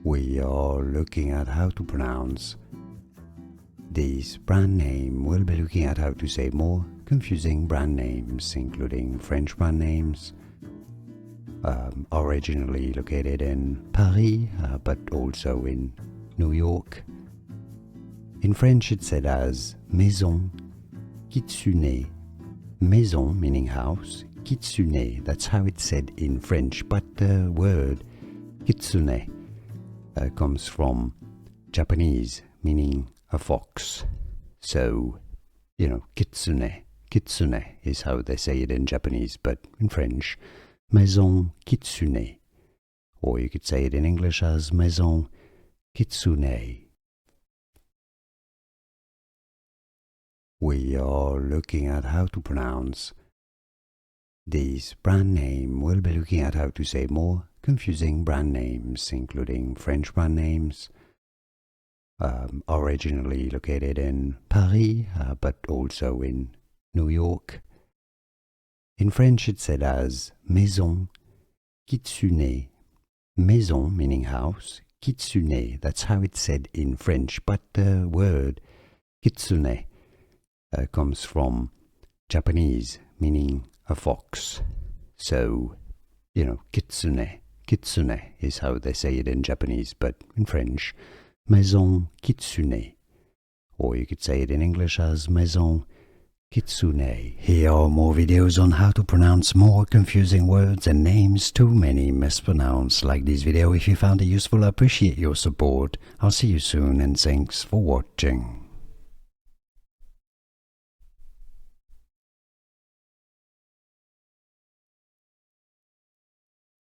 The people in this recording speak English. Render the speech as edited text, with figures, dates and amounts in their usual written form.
We are looking at how to pronounce this brand name. We'll be looking at how to say more confusing brand names, including French brand names, originally located in Paris, but also in New York. In French it's said as Maison Kitsuné. Maison meaning house, Kitsuné, that's how it's said in French, but the word Kitsune comes from Japanese, meaning a fox. So, Kitsune. Kitsune is how they say it in Japanese, but in French, Maison Kitsuné. Or you could say it in English as Maison Kitsuné. We are looking at how to pronounce this brand name. We'll be looking at how to say more confusing brand names, including French brand names, originally located in Paris, but also in New York. In French it's said as Maison Kitsuné. Maison meaning house, Kitsuné, that's how it's said in French, but the word Kitsune comes from Japanese, meaning a fox. So, Kitsune. Kitsune is how they say it in Japanese, but in French, Maison Kitsuné. Or you could say it in English as Maison Kitsuné. Here are more videos on how to pronounce more confusing words and names too many mispronounced. Like this video if you found it useful. I appreciate your support. I'll see you soon and thanks for watching.